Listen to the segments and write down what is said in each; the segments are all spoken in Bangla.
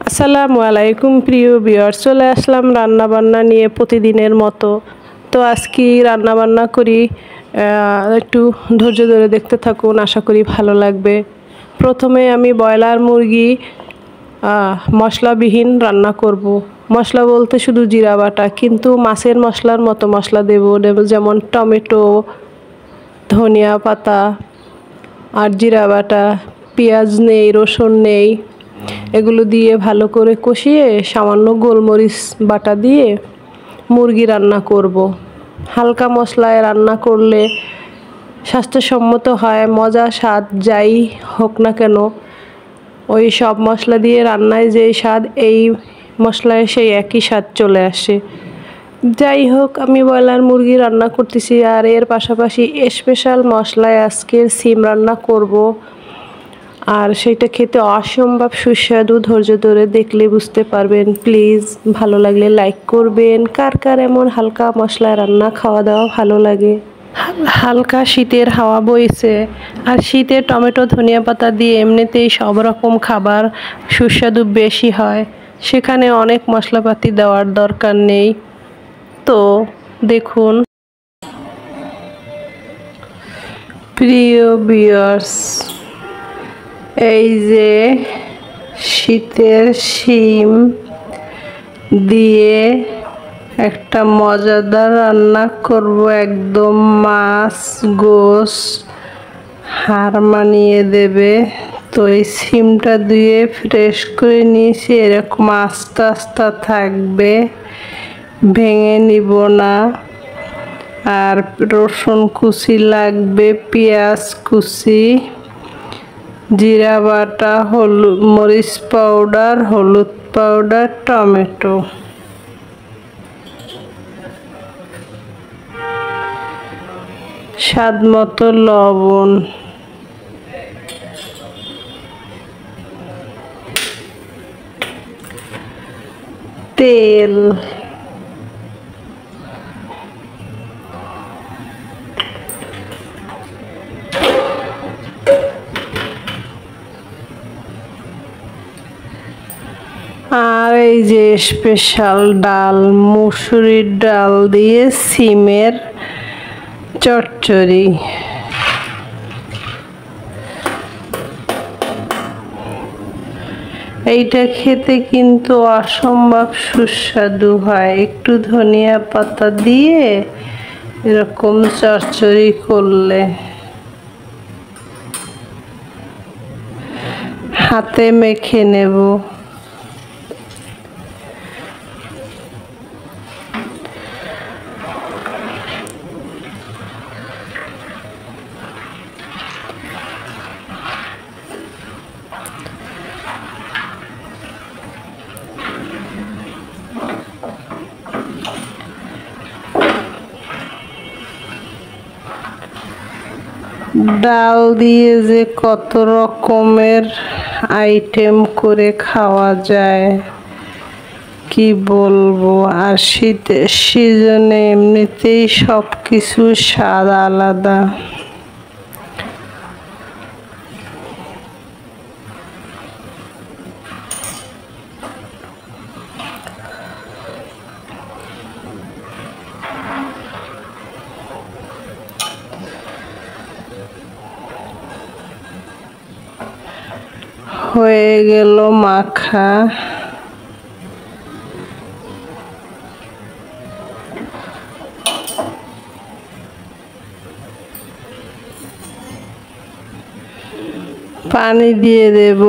আসসালামু আলাইকুম প্রিয় ভিউয়ার্স, চলে আসলাম রান্না বান্না নিয়ে প্রতিদিনের মতো। তো আজকে রান্না বান্না করি, একটু ধৈর্য ধরে দেখতে থাকুন, আশা করি ভালো লাগবে। প্রথমে আমি ব্রয়লার মুরগি মশলাবিহীন রান্না করব। মশলা বলতে শুধু জিরা বাটা, কিন্তু মাছের মশলার মতো মশলা দেব, যেমন টমেটো, ধনিয়া পাতা আর জিরা বাটা, পেঁয়াজ নেই, রসুন নেই। এগুলো দিয়ে ভালো করে কষিয়ে সামান্য গোলমরিচ বাটা দিয়ে মুরগি রান্না করব। হালকা মশলায় রান্না করলে স্বাস্থ্যসম্মত হয়, মজা স্বাদ যাই হোক না কেন, ওই সব মশলা দিয়ে রান্নায় যেই স্বাদ, এই মশলায় সেই একই স্বাদ চলে আসে। যাই হোক, আমি ব্রয়লার মুরগি রান্না করতেছি, আর এর পাশাপাশি স্পেশাল মশলায় আজকের সিম রান্না করব। আর সেইটা খেতে অসম্ভব সুস্বাদু, ধৈর্য ধরে দেখলে বুঝতে পারবেন। প্লিজ ভালো লাগলে লাইক করবেন। কার কার এমন হালকা মশলায় রান্না খাওয়া দাওয়া ভালো লাগে? হালকা শীতের হাওয়া বইছে, আর শীতে টমেটো ধনিয়া পাতা দিয়ে এমনিতেই সব রকম খাবার সুস্বাদু বেশি হয়, সেখানে অনেক মশলাপাতি দেওয়ার দরকার নেই। তো দেখুন প্রিয় ভিউয়ার্স, এই যে শীতের শিম দিয়ে একটা মজাদার রান্না করব, একদম মাছ গোশ হাড় মানিয়ে দেবে। তো এই শিমটা দিয়ে ফ্রেশ করে নিয়েছি, এরকম আস্তে আস্তে থাকবে, ভেঙে নিব না। আর রসুন কুচি লাগবে, পেঁয়াজ কুচি, জিরা বাটা, হলুদ মরিচ পাউডার, হলুদ পাউডার, টমেটো, স্বাদ মতো লবণ, তেল, আর এই যে স্পেশাল ডাল, মুসুরির ডাল দিয়ে সিমের চচ্চড়ি। এইটা খেতে কিন্তু অসম্ভব সুস্বাদু হয়। একটু ধনিয়া পাতা দিয়ে এরকম চচ্চড়ি করলে হাতে মেখে নেব। ডাল দিয়ে যে কত রকমের আইটেম করে খাওয়া যায় কি বলবো। আর শীতের সিজনে এমনিতেই সব কিছু স্বাদ আলাদা। হয়ে গেল মাখা। পানি দিয়ে দেব।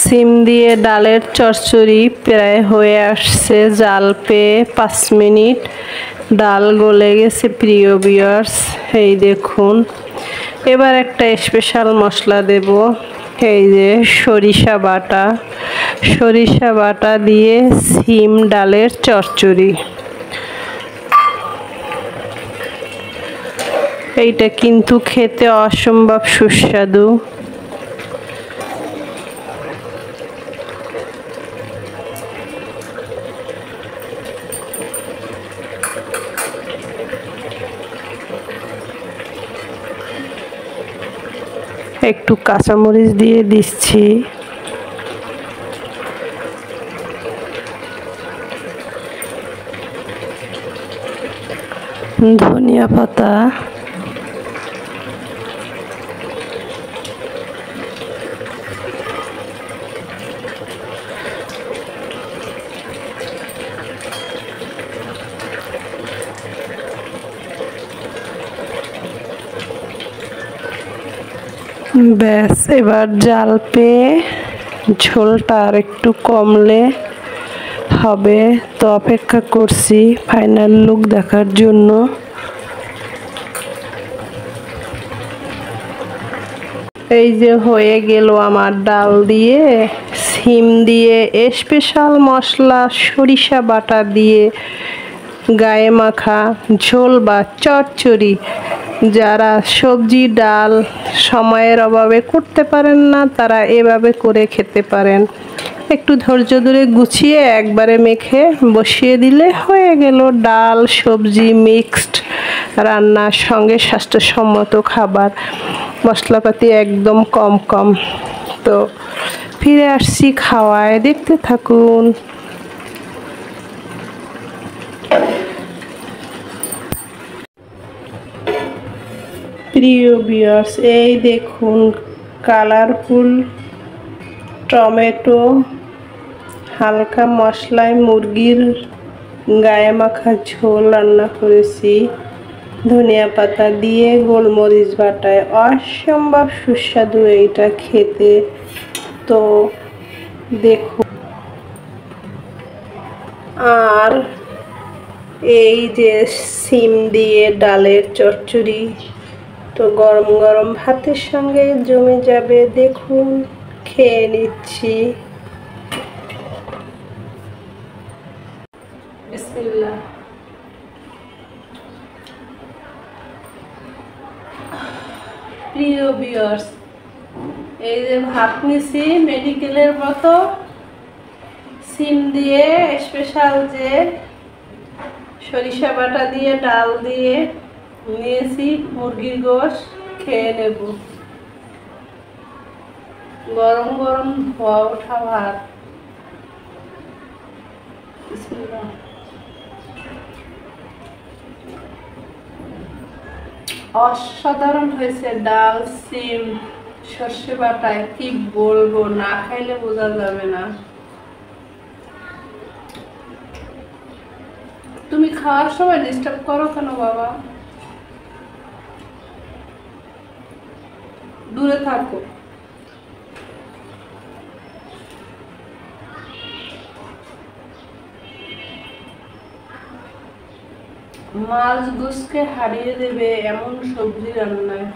সিম দিয়ে ডালের চচ্চড়ি প্রায় হয়ে আসছে, জাল পেয়ে 5 মিনিট ডাল গলে গেছে প্রিয় ভিউয়ার্স, এই দেখুন। এবার একটা স্পেশাল মশলা দেব, এই যে সরিষা বাটা। সরিষা বাটা দিয়ে সিম ডালের চচ্চড়ি, এইটা কিন্তু খেতে অসম্ভব সুস্বাদু। একটু কাঁচামরিচ দিয়ে দিচ্ছি, ধনিয়া পাতা, ব্যাস। এবার জাল পেয়ে ঝোলটা আর একটু কমলে হবে, তো অপেক্ষা করছি ফাইনাল লুক দেখার জন্য। এই যে হয়ে গেল আমার ডাল দিয়ে, সিম দিয়ে, স্পেশাল মশলা সরিষা বাটা দিয়ে গায়ে মাখা ঝোল বা চচ্চড়ি। যারা সবজি ডাল সময়ের অভাবে করতে পারেন না, তারা এভাবে করে খেতে পারেন। একটু ধৈর্য ধরে গুছিয়ে একবারে মেখে বসিয়ে দিলে হয়ে গেল ডাল সবজি মিক্সড রান্নার সঙ্গে স্বাস্থ্যসম্মত খাবার। মশলাপাতি একদম কম কম। তো ফিরে আসছি খাওয়ায়, দেখতে থাকুন। প্রিয় ভিউয়ার্স, এই দেখুন কালারফুল টমেটো, হালকা মশলায় মুরগির গায়ে মাখা ঝোল রান্না করেছি ধনিয়া পাতা দিয়ে, গোলমরিচ বাটায়। অসম্ভব সুস্বাদু এইটা খেতে। তো দেখুন, আর এই যে সিম দিয়ে ডালের চচ্চড়ি, তো গরম গরম ভাতের সঙ্গে জমে যাবে। দেখুন, খেয়ে নিচ্ছি। বিসমিল্লাহ। প্রিয় ভিউয়ার্স, এই যে ভাত নিছি মেডিকেলের মতো, সিম দিয়ে স্পেশাল যে সরিষা বাটা দিয়ে ডাল দিয়ে নিয়েছি মুরগির গোশ। খেয়ে নেব গরম গরম ধোয়া ওঠা ভাত। অসাধারণ হয়েছে ডাল সিম সর্ষে বাটায়, কি বলবো, না খাইলে বোঝা যাবে না। তুমি খাওয়ার সময় ডিস্টার্ব করো কেন বাবা? দূরে থাকো। মাছ গোশকে হারিয়ে দেবে এমন সবজি রান্নায়।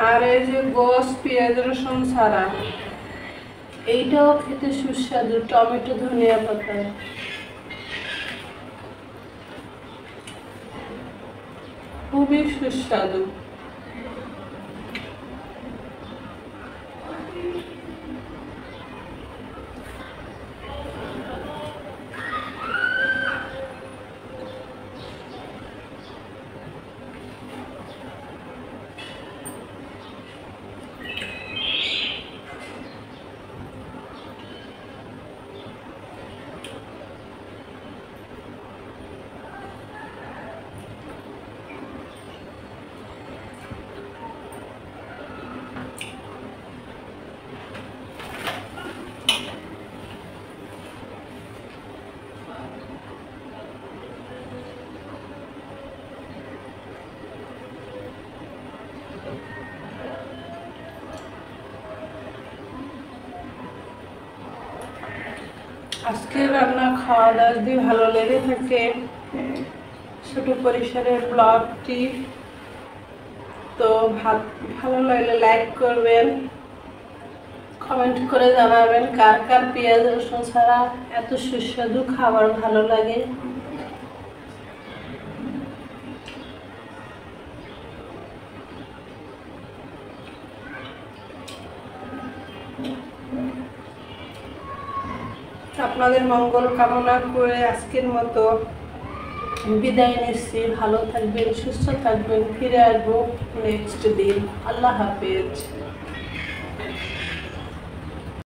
আর এই যে গোশ পেঁয়াজ রসুন ছাড়া, এইটাও খেতে সুস্বাদু টমেটো ধনিয়া পাতায়। খুবই সুস্বাদু। আজকে রান্না খাওয়া দাওয়া যদি ভালো লেগে থাকে, ছোট পরিসরের ব্লগটি, তো ভালো লাগলে লাইক করবেন, কমেন্ট করে জানাবেন কার কার পেঁয়াজ রসুন ছাড়া এত সুস্বাদু খাবার ভালো লাগে। আপনাদের মঙ্গল কামনা করে আজকের মতো বিদায় নিচ্ছি। ভালো থাকবেন, সুস্থ থাকবেন, ফিরে আসবো নেক্সট দিন। আল্লাহ হাফেজ।